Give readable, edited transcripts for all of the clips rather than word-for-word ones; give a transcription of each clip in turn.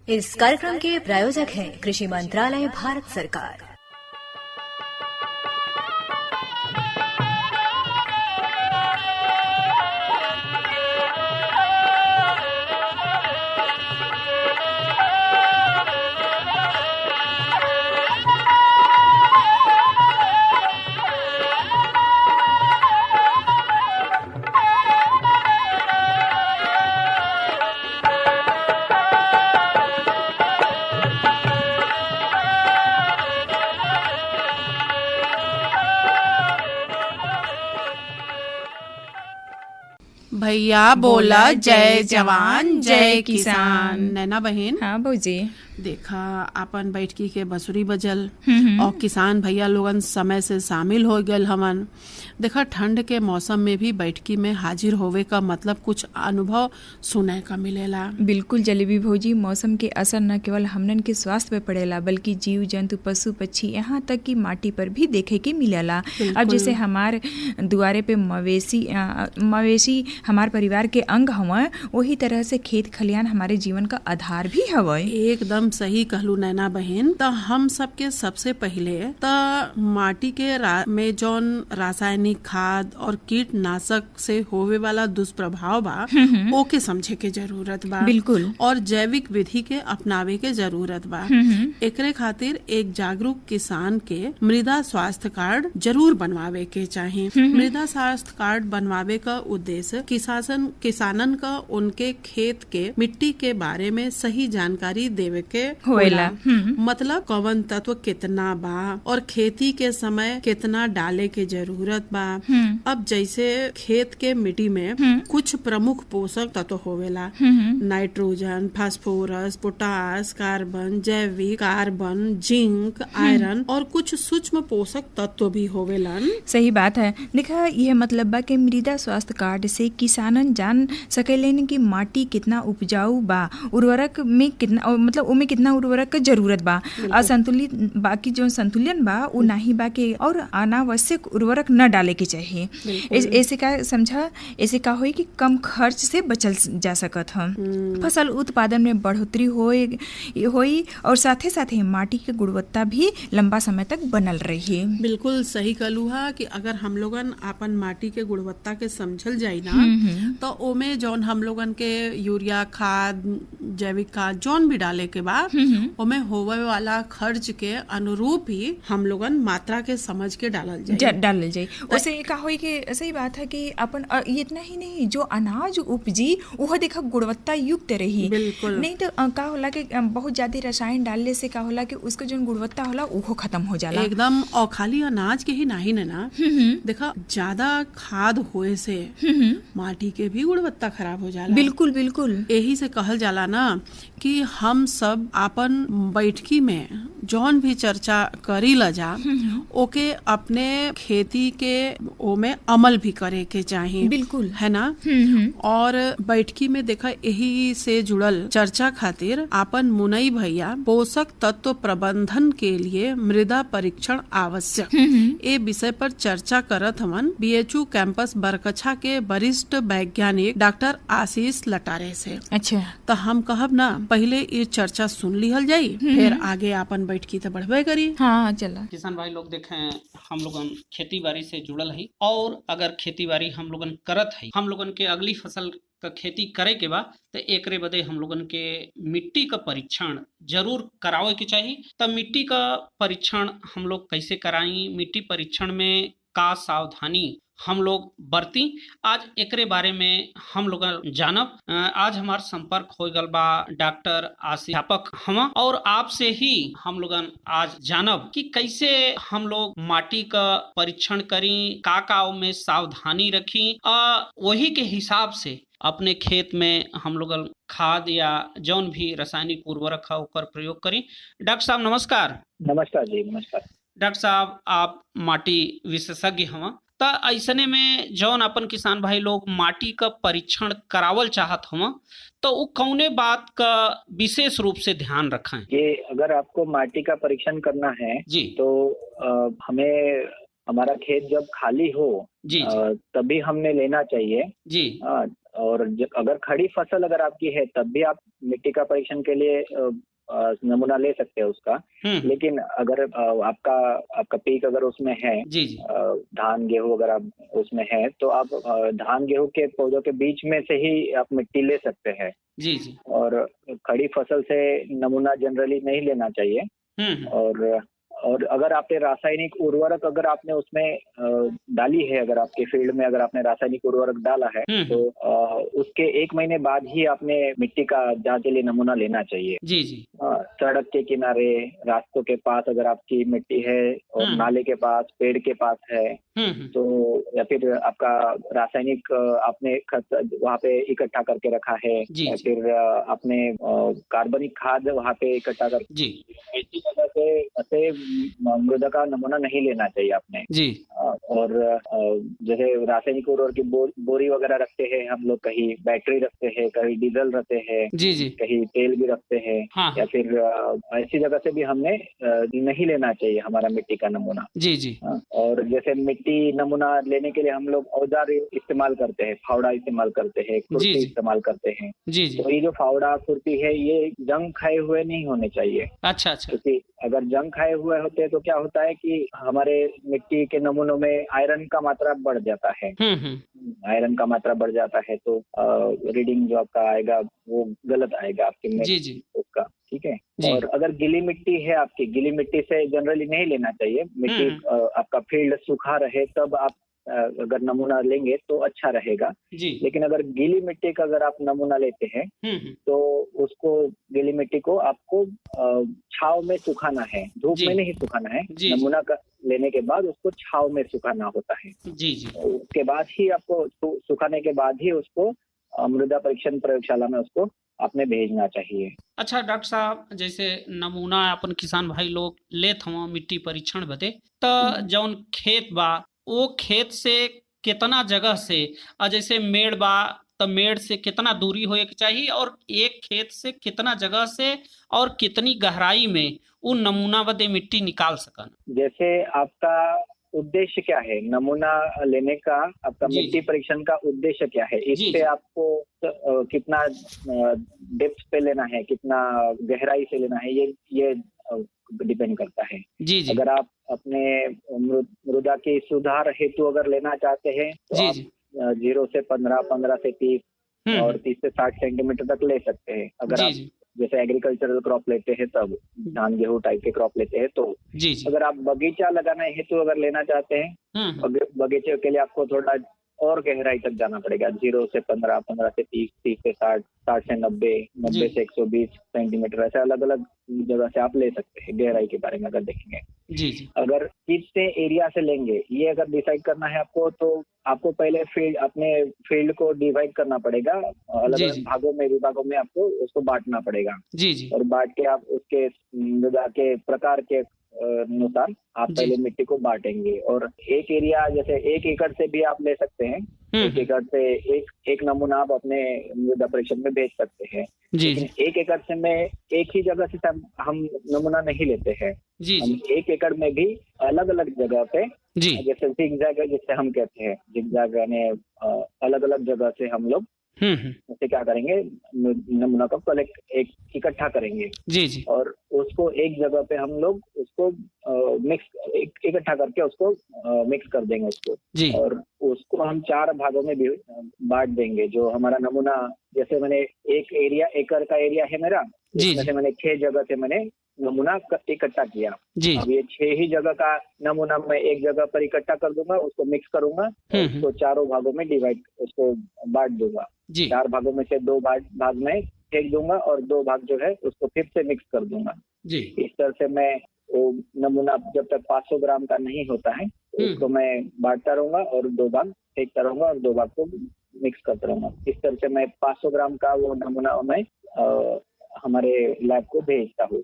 इस कार्यक्रम के प्रायोजक हैं कृषि मंत्रालय, भारत सरकार। भैया बोला जय जवान जय किसान। नैना बहन, हाँ भौजी, देखा अपन बैठकी के बसुरी बजल और किसान भैया लोगन समय से शामिल हो गए हमन। देखा ठंड के मौसम में भी बैठकी में हाजिर होवे का मतलब कुछ अनुभव सुने का मिलेला। बिल्कुल जलेबी भौजी, मौसम के असर न केवल हमनन के स्वास्थ्य पे पड़ेला बल्कि जीव जंतु पशु पक्षी यहाँ तक कि माटी पर भी देखे के मिलेला। अब जैसे हमार दुआरे पे मवेशी हमार परिवार के अंग हवे, वही तरह से खेत खलियान हमारे जीवन का आधार भी हवे। एकदम सही कहलू नैना बहन। तो हम सबके सबसे पहले तो माटी के में जौन रासायनिक खाद और कीटनाशक से होवे वाला दुष्प्रभाव बा ओके समझे के जरूरत बा। बिल्कुल। और जैविक विधि के अपनावे के जरूरत बा। एकरे खातिर एक जागरूक किसान के मृदा स्वास्थ्य कार्ड जरूर बनवावे के चाहिए। मृदा स्वास्थ्य कार्ड बनवावे का उद्देश्य किसानन का उनके खेत के मिट्टी के बारे में सही जानकारी देवे के होएला। मतलब कौन तत्व कितना बा और खेती के समय कितना डाले के जरूरत बा। अब जैसे खेत के मिट्टी में कुछ प्रमुख पोषक तत्व होवेला, नाइट्रोजन, फास्फोरस, पोटास, कार्बन, जैविक कार्बन, जिंक, आयरन और कुछ सूक्ष्म पोषक तत्व भी होवेलन। सही बात है। देखा, यह मतलब बा कि मृदा स्वास्थ्य कार्ड से किसानन जान सकेलेन कि माटी कितना उपजाऊ बा, उर्वरक में कितना मतलब उमे कितना उर्वरक का जरूरत बा, असंतुलित बाकी जो संतुलन बा वो नहीं बा के और अनावश्यक उर्वरक न डाले के चाहिए। ऐसे का समझा, ऐसे का होई कि कम खर्च से बचल जा सकत हम, फसल उत्पादन में बढ़ोतरी होई और साथे साथे माटी के गुणवत्ता भी लंबा समय तक बनल रही। बिल्कुल सही कहलू हा कि अगर हम लोगन अपन माटी के गुणवत्ता के समझल जाई ना तो ओमे जौन हम लोगन के यूरिया खाद, जैविक खाद जौन भी डाले के बाद ओमे होवे वाला खर्च के अनुरूप ही हम लोगन मात्रा के समझ के डालल जाए। उसे का होई कि सही बात है कि अपन इतना ही नहीं, जो अनाज उपजी वह देखा गुणवत्ता युक्त रही। बिल्कुल। नहीं तो का होला कि बहुत ज्यादा रसायन डालने से का होला कि उसका जो गुणवत्ता होला वो खत्म हो जाला एकदम। और खाली अनाज के ही नहीं ना, देखा ज्यादा खाद होए से माटी के भी गुणवत्ता खराब हो जाला। बिल्कुल बिल्कुल। यही से कहल जाला ना कि हम सब अपन बैठकी में जौन भी चर्चा करी ला जा ओके अपने खेती के ओमे अमल भी करे के चाहिए। बिल्कुल है ना। और बैठकी में देखा यही से जुड़ल चर्चा खातिर अपन मुनई भैया पोषक तत्व प्रबंधन के लिए मृदा परीक्षण आवश्यक ए विषय पर चर्चा करत हमन BHU कैंपस बरकछा के वरिष्ठ वैज्ञानिक डॉक्टर आशीष लटारे से। अच्छा, तो हम कहब ना पहले ये चर्चा सुन लिहल जाई, फिर आगे अपन बैठकी तो बढ़बे करी। हाँ चला। किसान भाई लोग देखें, हम लोगन खेती बाड़ी से जुड़ल है और अगर खेती बाड़ी हम लोगन करत है, हम लोगन के अगली फसल का खेती करे के बाद तो एकरे बदे हम लोगन के मिट्टी का परीक्षण जरूर करावे के चाहिए। तब मिट्टी का परीक्षण हम लोग कैसे कराई, मिट्टी परीक्षण में का सावधानी हम लोग बरती, आज एकरे बारे में हम लोग जानब। आज हमार संपर्क हो गल बा डॉक्टर अध्यापक हम और आपसे ही हम लोग आज जानब कि कैसे हम लोग माटी का परीक्षण करी, का में सावधानी रखी, वही के हिसाब से अपने खेत में हम लोग खाद या जौन भी रासायनिक उर्वरक है ओकर प्रयोग करी। डॉक्टर साहब नमस्कार। नमस्कार जी, नमस्कार। डॉक्टर साहब आप माटी विशेषज्ञ हवा, त ऐसने में जौन अपन किसान भाई लोग माटी का परीक्षण करावल चाहत हवा तो वो कौने बात का विशेष रूप से ध्यान रखें? ये अगर आपको माटी का परीक्षण करना है जी तो हमें हमारा खेत जब खाली हो जी जी तभी हमने लेना चाहिए। जी और अगर खड़ी फसल अगर आपकी है तब भी आप मिट्टी का परीक्षण के लिए नमूना ले सकते हैं उसका। लेकिन अगर आपका पीक अगर उसमें है, जी जी धान गेहूं अगर आप उसमें है, तो आप धान गेहूं के पौधों के बीच में से ही आप मिट्टी ले सकते हैं। जी जी और खड़ी फसल से नमूना जनरली नहीं लेना चाहिए। और अगर आपने रासायनिक उर्वरक अगर आपने उसमें डाली है, अगर आपके फील्ड में अगर आपने रासायनिक उर्वरक डाला है, तो उसके 1 महीने बाद ही आपने मिट्टी का जांच के लिए नमूना लेना चाहिए। जी जी सड़क के किनारे, रास्तों के पास अगर आपकी मिट्टी है और नाले के पास, पेड़ के पास है, तो या फिर आपका रासायनिक आपने खत वहाँ पे इकट्ठा करके रखा है, या फिर आपने कार्बनिक खाद वहाँ पे इकट्ठा कर, ऐसी जगह से मृदा का नमूना नहीं लेना चाहिए आपने जी। और जैसे रासायनिक उर्वरक की बोरी वगैरह रखते हैं हम लोग, कहीं बैटरी रखते हैं, कहीं डीजल रखते हैं, जी जी कहीं तेल भी रखते हैं। हाँ। या फिर ऐसी जगह से भी हमने नहीं लेना चाहिए हमारा मिट्टी का नमूना। जी जी। और जैसे मिट्टी नमूना लेने के लिए हम लोग औजार इस्तेमाल करते हैं, फावड़ा इस्तेमाल करते हैं, खुरपी इस्तेमाल करते हैं। जी जी। तो ये जो फावड़ा खुरपी है ये जंग खाए हुए नहीं होने चाहिए। अच्छा अच्छा। क्योंकि अगर जंग खाए हुए होते हैं तो क्या होता है कि हमारे मिट्टी के नमूनों में आयरन का मात्रा बढ़ जाता है। आयरन का मात्रा बढ़ जाता है तो रीडिंग जो आपका आएगा वो गलत आएगा आपके में। जी जी। उसका ठीक है। और अगर गीली मिट्टी है आपकी, गीली मिट्टी से जनरली नहीं लेना चाहिए। मिट्टी आपका फील्ड सूखा रहे तब आप अगर नमूना लेंगे तो अच्छा रहेगा। जी। लेकिन अगर गीली मिट्टी का अगर आप नमूना लेते हैं तो उसको, गीली मिट्टी को आपको छाव में सुखाना है, धूप में नहीं सुखाना है। नमूना का लेने के बाद उसको छाव में सुखाना होता है। जी जी। उसके बाद ही आपको सुखाने के बाद ही उसको मृदा परीक्षण प्रयोगशाला में उसको आपने भेजना चाहिए। अच्छा डॉक्टर साहब, जैसे नमूना अपन किसान भाई लोग लेत हवा मिट्टी परीक्षण बदे, तो जौन खेत बा वो खेत से कितना जगह से, जैसे मेड़ बा तो मेड़ से कितना दूरी होए के चाहिए, और एक खेत से कितना जगह से और कितनी गहराई में वो नमूना बदे मिट्टी निकाल सकन? जैसे आपका उद्देश्य क्या है नमूना लेने का, आपका मिट्टी परीक्षण का उद्देश्य क्या है, इस पे आपको कितना डेप्थ पे लेना है, कितना गहराई से लेना है, ये डिपेंड करता है। जी जी। अगर आप अपने मृदा की सुधार हेतु अगर लेना चाहते हैं तो आप 0 से 15, 15 से 30 और 30 से 60 सेंटीमीटर तक ले सकते हैं। अगर आप जैसे एग्रीकल्चरल क्रॉप लेते हैं तब, धान गेहूं टाइप के क्रॉप लेते हैं तो। अगर आप बगीचा लगाना हेतु अगर लेना चाहते हैं, बगीचे के लिए आपको थोड़ा और गहराई तक जाना पड़ेगा। 0 से 15, 15 से 30, 30 से 60, 60 से 90, 90 से 120 सेंटीमीटर, ऐसे अलग अलग जगह से आप ले सकते हैं। गहराई के बारे में अगर देखेंगे, जी जी। अगर कितने एरिया से लेंगे ये अगर डिसाइड करना है आपको, तो आपको पहले अपने फील्ड को डिवाइड करना पड़ेगा, अलग अलग भागों में, विभागों में आपको उसको बांटना पड़ेगा। जी जी। और बांट के आप उसके मृदा के प्रकार के अनुसार आप पहले मिट्टी को बांटेंगे। और एक एरिया, जैसे 1 एकड़ से भी आप ले सकते हैं। 1 एकड़ से एक नमूना आप अपने मृदा परीक्षण में भेज सकते हैं। लेकिन 1 एकड़ से में एक ही जगह से हम नमूना नहीं लेते हैं। हम 1 एकड़ में भी अलग अलग जगह पे, जैसे जिगजैग जिससे हम कहते हैं, जिगजैग यानी अलग अलग जगह से हम लोग उसे क्या करेंगे, नमूना को कलेक्ट इकट्ठा करेंगे। जी जी। और उसको एक जगह पे हम लोग उसको इकट्ठा करके उसको मिक्स कर देंगे उसको। और उसको हम 4 भागों में भी बांट देंगे। जो हमारा नमूना, जैसे मैंने एक एकड़ का एरिया है मेरा, जिसमें से मैंने 6 जगह से मैंने नमूना इकट्ठा किया। अब ये 6 ही जगह का नमूना मैं एक जगह पर इकट्ठा कर दूंगा, उसको मिक्स करूंगा, उसको 4 भागों में डिवाइड, उसको बांट दूंगा। 4 भागों में से 2 भाग में फेंक दूंगा और 2 भाग जो है उसको फिर से मिक्स कर दूंगा। इस तरह से मैं वो नमूना जब तक 500 ग्राम का नहीं होता है उसको मैं बांटता रहूंगा और 2 भाग फेंकता रहूंगा और 2 भाग को मिक्स करता रहूंगा। इस तरह से मैं 500 ग्राम का वो नमूना मैं हमारे लैब को भेजता हूँ।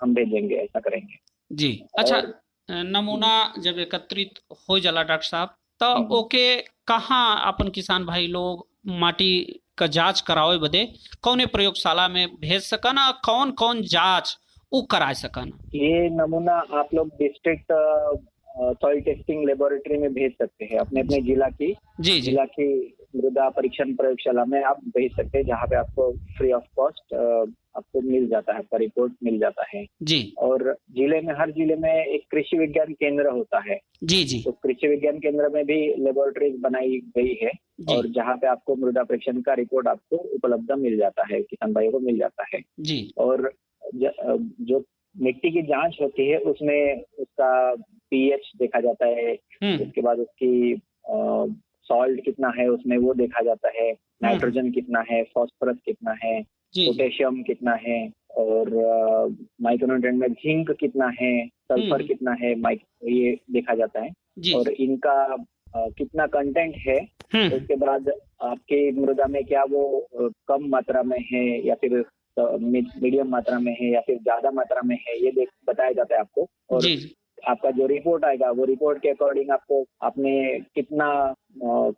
हम भेजेंगे, ऐसा करेंगे। जी। अच्छा, नमूना जब एकत्रित हो जाला डॉक्टर साहब, तो ओके कहाँ अपन किसान भाई लोग माटी का जांच करावे बदे कौने प्रयोगशाला में भेज सकन, कौन कौन जांच वो करा सकन? ये नमूना आप लोग डिस्ट्रिक्ट सॉइल टेस्टिंग लेबोरेटरी में भेज सकते हैं। अपने अपने जिला की मृदा परीक्षण प्रयोगशाला में आप भेज सकते हैं, जहाँ पे आपको फ्री ऑफ कॉस्ट आपको मिल जाता है, आपका रिपोर्ट मिल जाता है जी। और हर जिले में एक कृषि विज्ञान केंद्र होता है जी जी। तो कृषि विज्ञान केंद्र में भी लेबोरेटरीज बनाई गई है और जहाँ पे आपको मृदा परीक्षण का रिपोर्ट आपको उपलब्ध मिल जाता है, किसान भाइयों को मिल जाता है जी। और जो मिट्टी की जांच होती है उसमें उसका पीएच देखा जाता है, उसके बाद उसकी सॉल्ट कितना है उसमें वो देखा जाता है, नाइट्रोजन कितना है, फास्फोरस कितना है, पोटेशियम कितना है और माइक्रोन्यूट्रिएंट में जिंक कितना है, सल्फर कितना है, ये देखा जाता है और इनका कितना कंटेंट है। उसके बाद आपके मृदा में क्या वो कम मात्रा में है या फिर मीडियम मात्रा में है या फिर ज्यादा मात्रा में है, ये बताया जाता है आपको। और आपका जो रिपोर्ट आएगा वो रिपोर्ट के अकॉर्डिंग आपको आपने कितना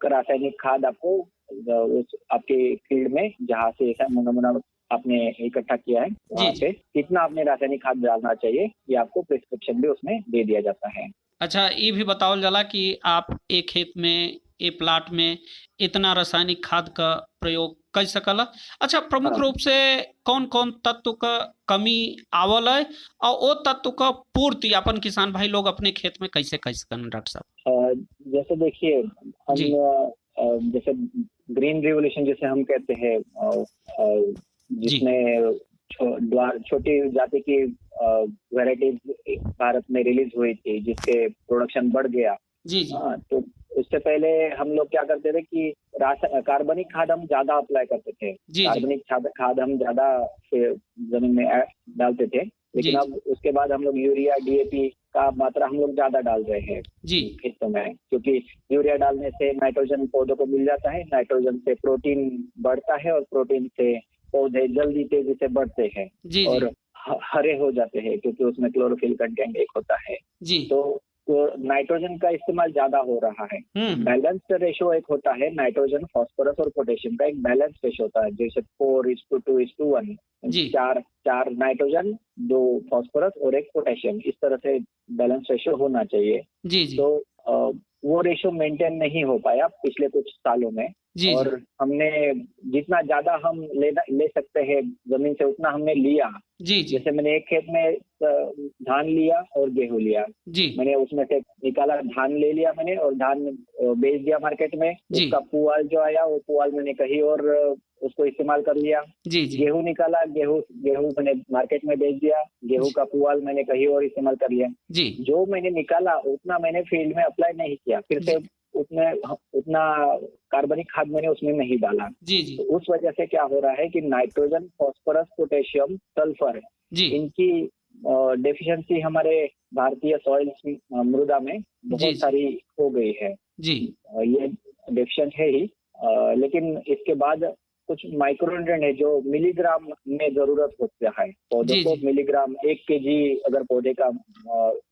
रासायनिक खाद आपको उस आपके फील्ड में जहाँ से ऐसा नमूना आपने इकट्ठा किया है वहाँ पे कितना आपने रासायनिक खाद डालना चाहिए, ये आपको प्रिस्क्रिप्शन भी उसमें दे दिया जाता है। अच्छा, ये भी बताओ जला कि आप एक खेत में एक प्लाट में इतना रासायनिक खाद का प्रयोग कर सकला। अच्छा, प्रमुख रूप से कौन कौन तत्व का कमी आवल है और वो तत्व का पूर्ति अपन किसान भाई लोग अपने खेत में कैसे कर सकन डॉक्टर साहब? जैसे देखिए हम जैसे ग्रीन रिवोल्यूशन जैसे हम कहते हैं, जिसमें छोटी जाति की वैरायटीज भारत में रिलीज हुई थी जिसके प्रोडक्शन बढ़ गया। तो उससे पहले हम लोग क्या करते थे कि कार्बनिक खाद हम ज्यादा अप्लाई करते थे, कार्बनिक खाद हम ज्यादा जमीन में डालते थे, लेकिन अब उसके बाद हम लोग यूरिया डीएपी का मात्रा हम लोग ज्यादा डाल रहे हैं खेतों में, क्योंकि यूरिया डालने से नाइट्रोजन पौधों को मिल जाता है, नाइट्रोजन से प्रोटीन बढ़ता है और प्रोटीन से पौधे जल्दी तेजी से बढ़ते हैं और हरे हो जाते हैं, क्योंकि उसमें क्लोरोफिल कंटेंट एक होता है। तो नाइट्रोजन का इस्तेमाल ज्यादा हो रहा है। बैलेंस्ड रेशो एक होता है, नाइट्रोजन फास्फोरस और पोटेशियम का एक बैलेंस रेशो होता है, जैसे 4:2:1, 4 नाइट्रोजन 2 फास्फोरस और 1 पोटेशियम, इस तरह से बैलेंस रेशो होना चाहिए। तो वो रेशो मेंटेन नहीं हो पाया पिछले कुछ सालों में और हमने जितना ज्यादा हम ले सकते हैं जमीन से उतना हमने लिया। जैसे मैंने एक खेत में धान लिया और गेहूं लिया, मैंने उसमें से निकाला, धान ले लिया मैंने और धान बेच दिया मार्केट में। उसका पुआल जो आया वो पुआल मैंने कहीं और उसको इस्तेमाल कर लिया। गेहूं निकाला, गेहूं मैंने मार्केट में बेच दिया, गेहूं का पुआल मैंने कहीं और इस्तेमाल कर लिया। जो मैंने निकाला उतना मैंने फील्ड में अप्लाई नहीं किया, फिर से उतना कार्बनिक खाद मैंने उसमें नहीं डाला। तो उस वजह से क्या हो रहा है कि नाइट्रोजन, फास्फोरस, पोटेशियम, सल्फर, इनकी डेफिशिएंसी हमारे भारतीय सॉइल मृदा में बहुत सारी हो गई है। ये डेफिशिएंट है ही, लेकिन इसके बाद कुछ माइक्रोन्यूट्रिएंट है जो मिलीग्राम में जरूरत होता है पौधों को। मिलीग्राम 1 kg अगर पौधे का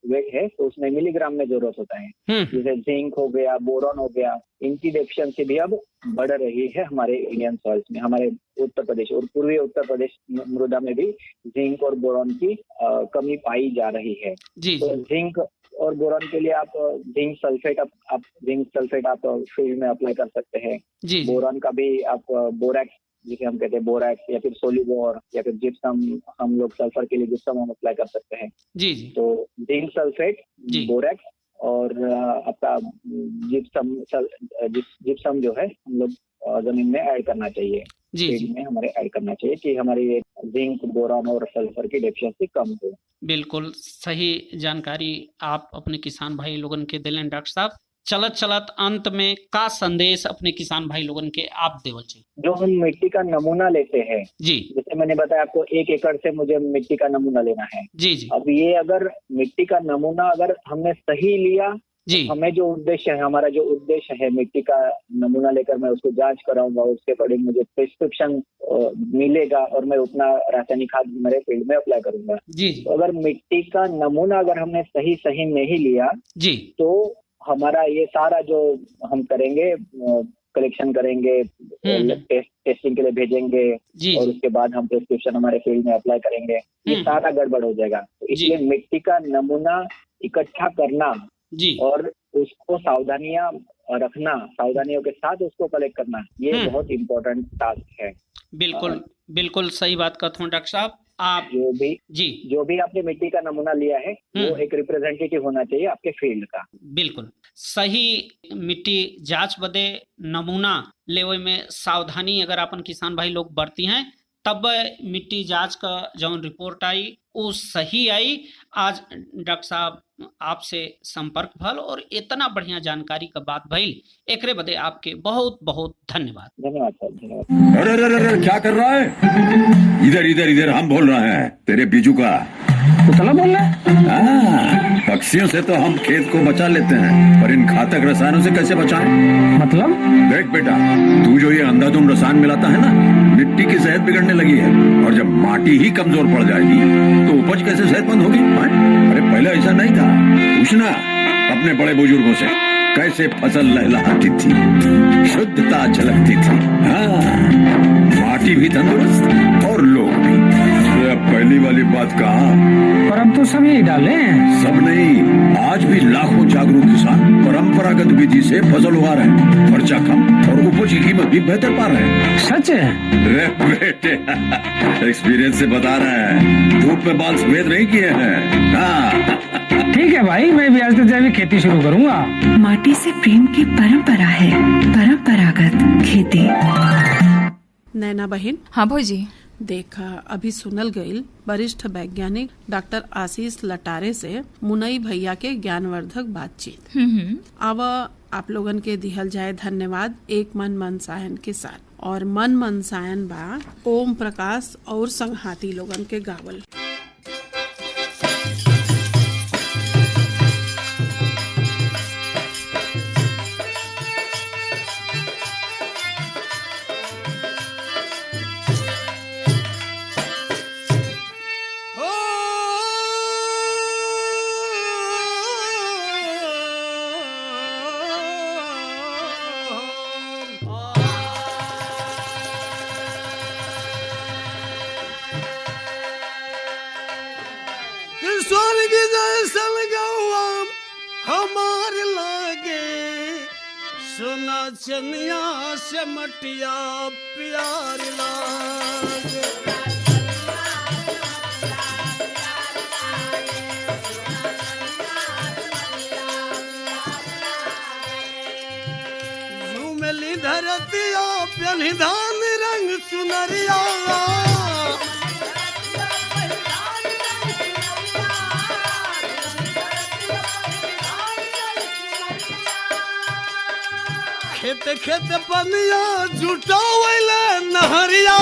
वेट है तो उसमें मिलीग्राम में जरूरत होता है। जैसे जिंक हो गया, बोरॉन हो गया, इनकी डेफिशिएंसी भी अब बढ़ रही है हमारे इंडियन सॉइल्स में। हमारे उत्तर प्रदेश और पूर्वी उत्तर प्रदेश मृदा में भी जिंक और बोरॉन की कमी पाई जा रही है। तो जिंक और बोरॉन के लिए आप जिंक सल्फेट आप फील्ड में अप्लाई कर सकते हैं। बोरॉन का भी आप बोरैक्स, जिसे हम कहते हैं बोरैक्स या फिर सोलिबोर या फिर जिप्सम, हम लोग सल्फर के लिए जिप्सम हम अप्लाई कर सकते हैं। तो जिंक सल्फेट, बोरैक्स और आपका जिप्सम जो है हम लोग जमीन में ऐड करना चाहिए, फील्ड में हमारे ऐड करना चाहिए कि हमारी जिंक, बोरॉन और सल्फर की डेफिशिएंसी कम हो। बिल्कुल सही जानकारी आप अपने किसान भाई लोगन के दिलें डॉक्टर साहब। चलत अंत में का संदेश अपने किसान भाई लोगन के आप देवल चाहिए? जो हम मिट्टी का नमूना लेते हैं, जैसे मैंने बताया आपको 1 एकड़ से मुझे मिट्टी का नमूना लेना है। अब ये अगर मिट्टी का नमूना अगर हमने सही लिया, हमें जो उद्देश्य है, हमारा जो उद्देश्य है मिट्टी का नमूना लेकर मैं उसको जांच कराऊंगा, उसके अकॉर्डिंग मुझे प्रिस्क्रिप्शन मिलेगा और मैं उतना रासायनिक खाद मेरे फील्ड में अप्लाई करूंगा। तो अगर मिट्टी का नमूना अगर हमने सही नहीं लिया तो हमारा ये सारा जो हम करेंगे, कलेक्शन करेंगे, टेस्टिंग के लिए भेजेंगे और उसके बाद हम प्रिस्क्रिप्शन हमारे फील्ड में अप्लाई करेंगे, ये सारा गड़बड़ हो जाएगा। तो इसलिए मिट्टी का नमूना इकट्ठा करना जी। और उसको सावधानियों के साथ उसको कलेक्ट करना, ये बहुत इम्पोर्टेंट टास्क है। बिल्कुल सही बात कहते हैं डॉक्टर साहब। आप जो भी आपने मिट्टी का नमूना लिया है वो एक रिप्रेजेंटेटिव होना चाहिए आपके फील्ड का। बिल्कुल सही मिट्टी जांच बदे नमूना लेवे में सावधानी अगर अपन किसान भाई लोग बरती हैं तब मिट्टी जांच का जो रिपोर्ट आई वो सही आई। आज डॉक्टर साहब आपसे संपर्क भल और इतना बढ़िया जानकारी का बात भइल, एकरे बदे आपके बहुत बहुत धन्यवाद। धन्यवाद सर, धन्यवाद। अरे क्या कर रहा है? इधर हम बोल रहे हैं तेरे बीजू का। उतला बोल रहा है? पक्षियों से तो हम खेत को बचा लेते हैं, पर इन घातक रसायनों से कैसे बचाएं? मतलब? देख बेटा, तू जो ये अंधाधुंध रसायन मिलाता है ना, मिट्टी की सेहत बिगड़ने लगी है। और जब माटी ही कमजोर पड़ जाएगी तो उपज कैसे सेहतमंद होगी? अरे पहले ऐसा नहीं था, पूछना अपने बड़े बुजुर्गों से, कैसे फसल लहलहाती थी, शुद्धता झलकती थी। माटी भी तंदुरुस्त और लोग भी। पहली वाली बात कहा, पर अब तो सब यही डाले हैं। सब नहीं, आज भी लाखों जागरूक किसान परंपरागत विधि से फसल उगा रहे हैं। खर्चा कम और उपज की कीमत भी बेहतर पा रहे हैं। सच है? रे बेटे, एक्सपीरियंस से बता रहे हैं, धूप में बाल सफेद नहीं किए हैं। ठीक है भाई, मैं भी आज से जैविक खेती शुरू करूंगा। माटी से प्रेम की परंपरा है, परंपरागत खेती। नैना बहन। हाँ भौजी। देखा, अभी सुनल गईल वरिष्ठ वैज्ञानिक डॉक्टर आशीष लटारे से मुनई भैया के ज्ञानवर्धक बातचीत। अब आप लोगन के दिहल जाए धन्यवाद एक मन मनसायन के साथ। और मन मनसायन बा ओम प्रकाश और संघाती लोगन के गावल। हमारे लागे सोना चनिया से मटिया प्यार लागे। झूमली धरतिया प्यनिधान रंग सुनरिया। खेत खेत पनिया जुटावले नहरिया।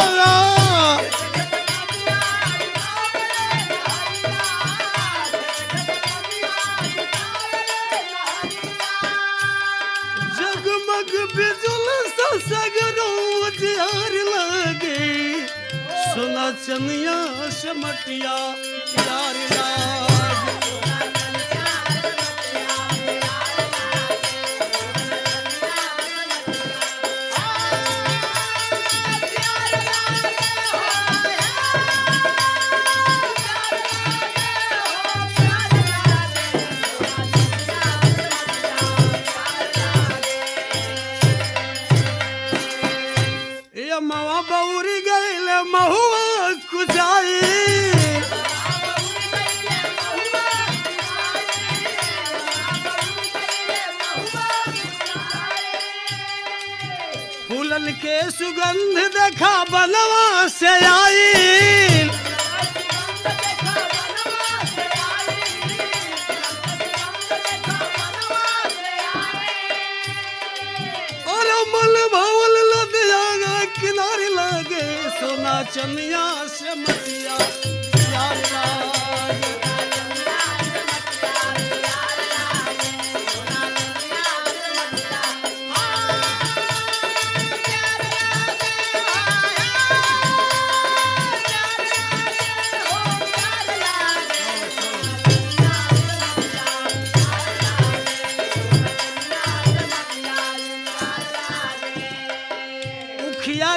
जगमग बिजुल सा सगरो उजियार लागे सोना चनिया से मटिया प्यार लागे। मवा बौरी गईल महुआ कुचाई। फूलन के सुगंध देखा बनवा से आई। और मल भवल किनारे लागे सोना चनिया से मटिया प्यार लागे।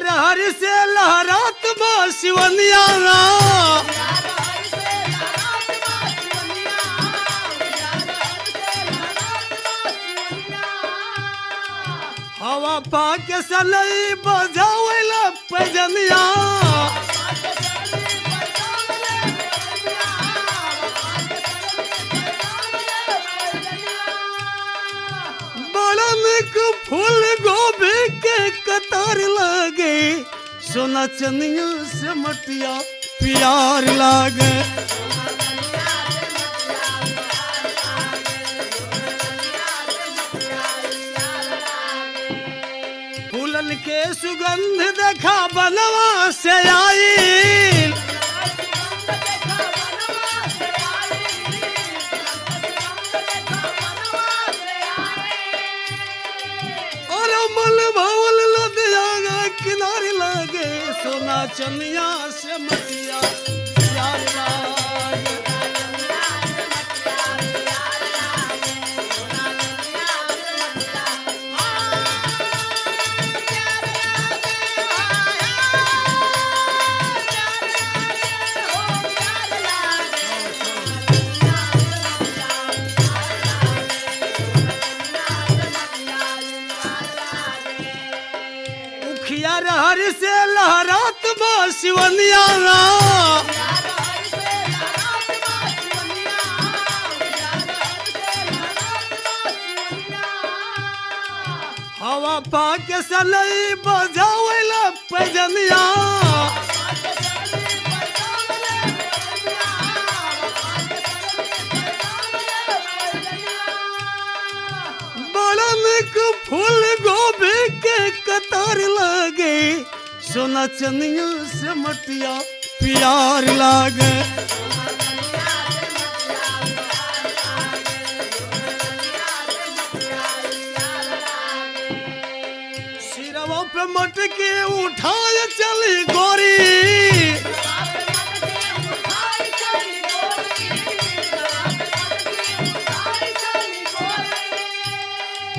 हर से लहरात बा शिवनिया। सनई बजावेला पैजनिया बड़ा निक फूल गोभी के कतार लागे सोना चनिया से मटिया प्यार लागे फूलन के सुगंध देखा बनवा से आई और मल भवल लदिया किनारे लागे सोना चनिया से मटिया प्यार लागे हर से लहरात बासिवनिया हवा पाके सनई बजावेला पैजनिया बड़ा निक फूल गोभी के कतार लागे सोना चनिया से मटिया प्यार लागे सिरवा पे मटके उठाए चली गोरी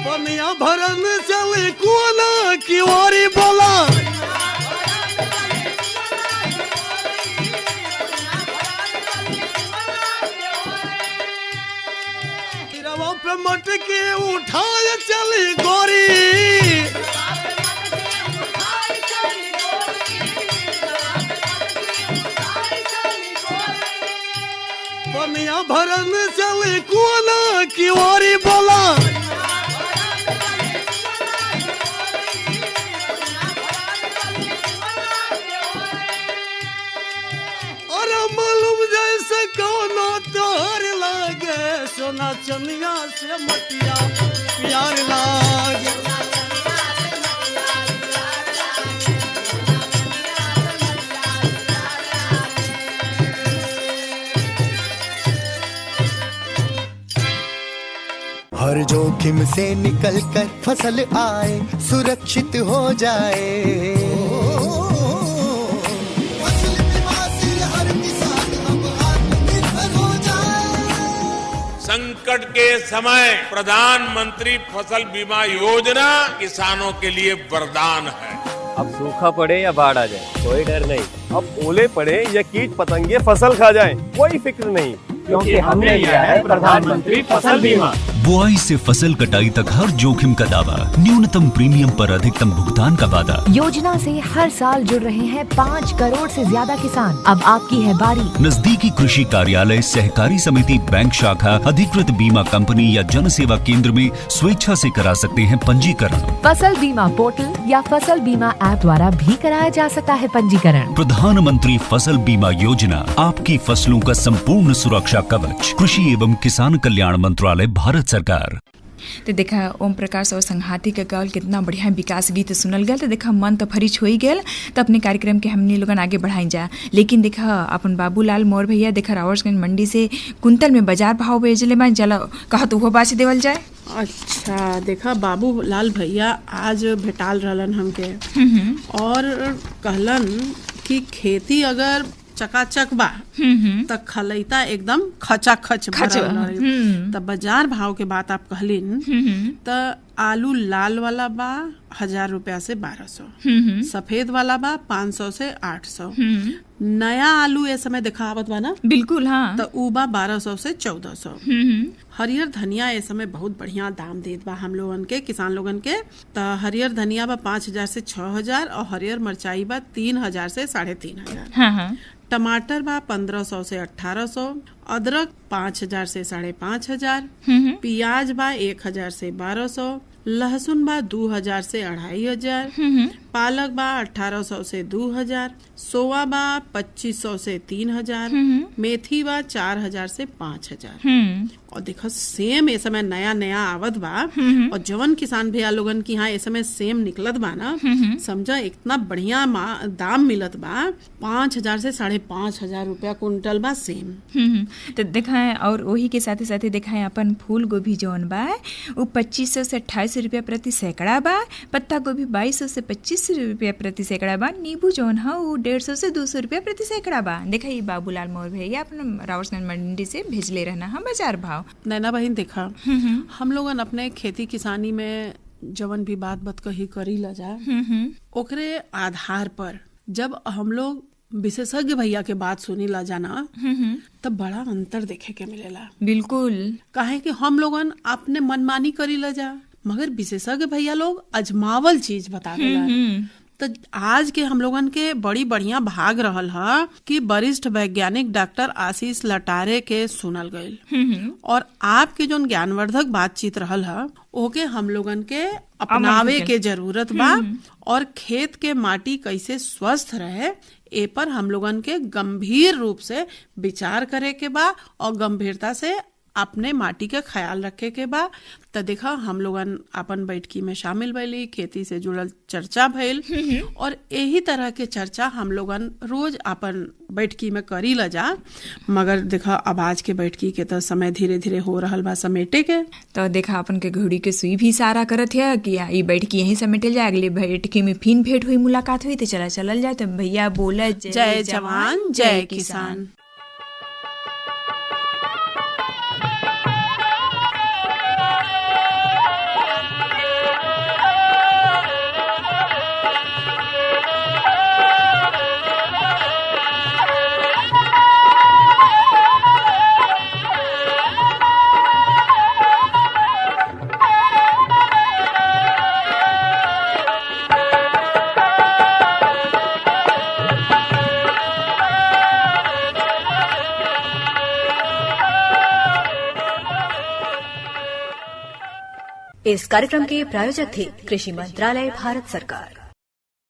पनिया भरन चली कोना की ओरी बोला सिरवा पे मटके उठाए चली गोरी पनिया भरन चली कोना की ओरी बोला मालूम जैसे कौनो तोहर लागे सोना चनिया से मटिया प्यार लागे हर जोखिम से निकल कर फसल आए सुरक्षित हो जाए संकट के समय प्रधानमंत्री फसल बीमा योजना किसानों के लिए वरदान है। अब सूखा पड़े या बाढ़ आ जाए कोई डर नहीं, अब ओले पड़े या कीट पतंगे फसल खा जाए कोई फिक्र नहीं, क्योंकि हमने लिया है प्रधानमंत्री फसल बीमा। बुआई से फसल कटाई तक हर जोखिम का दावा, न्यूनतम प्रीमियम पर अधिकतम भुगतान का वादा। योजना से हर साल जुड़ रहे हैं 5 करोड़ से ज्यादा किसान। अब आपकी है बारी। नजदीकी कृषि कार्यालय, सहकारी समिति, बैंक शाखा, अधिकृत बीमा कंपनी या जन सेवा केंद्र में स्वेच्छा से करा सकते हैं पंजीकरण। फसल बीमा पोर्टल या फसल बीमा ऐप द्वारा भी कराया जा सकता है पंजीकरण। प्रधानमंत्री फसल बीमा योजना, आपकी फसलों का संपूर्ण सुरक्षा कवच। कृषि एवं किसान कल्याण मंत्रालय, भारत सरकार। तो देखा ओम प्रकाश और संघाती के गावल कितना बढ़िया विकास गीत सुनल गया। तो देखा मन तो फरिश हो ही गया। तो अपने कार्यक्रम के हमने लोगन आगे बढ़ाई जा, लेकिन देखा अपन बाबूलाल मोर भैया देखा रावर्सगंज मंडी से कुंतल में बाजार भाव भेजले में जला कहा तो वो बासी देवल जाए। अच्छा देखा बाबूलाल भैया आज भेटाल रहलन हमके और कहलन कि खेती अगर चकाचक बा त खलैता एकदम खचा खच त बाजार भाव के बात आप कहलिन त आलू लाल वाला बा 1000 रुपया से 1200, सफेद वाला बा 500 से 800, नया आलू ये समय दिखावत बा ना, बिल्कुल हाँ, तो ऊ बा 1200 से 1400। हरियर धनिया ये समय बहुत बढ़िया दाम देत बा हम लोगन के, किसान लोगन के। तो हरियर धनिया बा 5000 से 6000 और हरियर मिर्चाई बा 3000 से 3500। टमाटर बा 1500 से 1800, अदरक 5000 से 5500, प्याज बा 1000 से 1200, लहसुन बा 2000 से 2500, पालक बा 1800 से 2000, सोआ बा 2500 से 3000, मेथी बा 4000 से 5000। और देखो सेम ये समय नया नया आवत बा, और जवन किसान भैया लोगन की यहाँ ये समय सेम निकलत बा ना, समझा इतना बढ़िया दाम मिलत बा, 5000 से 5500 रुपया कुंटल बा सेम। तो दिखाए, और वही के साथे साथे दिखाए अपन फूल गोभी जौन बा वो 2500 से 2800 रुपया प्रति सैकड़ा बा, पत्ता गोभी 2200 से 2500 रुपया प्रति सैकड़ा बा, नींबू जौन है वो 150 से 200 रुपया प्रति सैकड़ा बा। देखा ये बाबूलाल मोर भैया अपन रावरसगंज मंडी से भेजले रहना हम बाजार भाव। नैना बहन देखा, हम लोगन अपने खेती किसानी में जवन भी बात कही करी ला जा, ओकरे आधार पर जब हम लोग विशेषज्ञ भैया के बात सुनी ला जाना, तब बड़ा अंतर देखे के मिलेला। बिल्कुल, काहे कि हम लोगन अपने मनमानी करी ला जा, मगर विशेषज्ञ भैया लोग अजमावल चीज बतावेला। तो आज के हम लोगन के बड़ी बढ़िया भाग रहल है कि वरिष्ठ वैज्ञानिक डॉक्टर आशीष लटारे के सुनल गईल, और आपके जो ज्ञानवर्धक बातचीत रहल है ओके हम लोगन के अपनावे के जरूरत बा, और खेत के माटी कैसे स्वस्थ रहे ए पर हम लोगन के गंभीर रूप से विचार करे के बा, और गंभीरता से अपने माटी का ख्याल रखे के बा। तो देखा हम लोगन अपन बैठकी में शामिल भइली, खेती से जुड़ल चर्चा भइल, और यही तरह के चर्चा हम लोगन रोज अपन बैठकी में करी ला जा। मगर देखा अब आज के बैठकी के तो समय धीरे धीरे हो रहल बा समेटे के। तो देखा अपन के घड़ी के सुई भी इशारा करत है कि ये बैठकी यहीं समेटल जाए, अगले बैठकी में फिर भेंट हुई, मुलाकात हुई, तो चलल जाए। तो भैया बोला जय जवान जय किसान। इस कार्यक्रम के प्रायोजक थे कृषि मंत्रालय, भारत सरकार।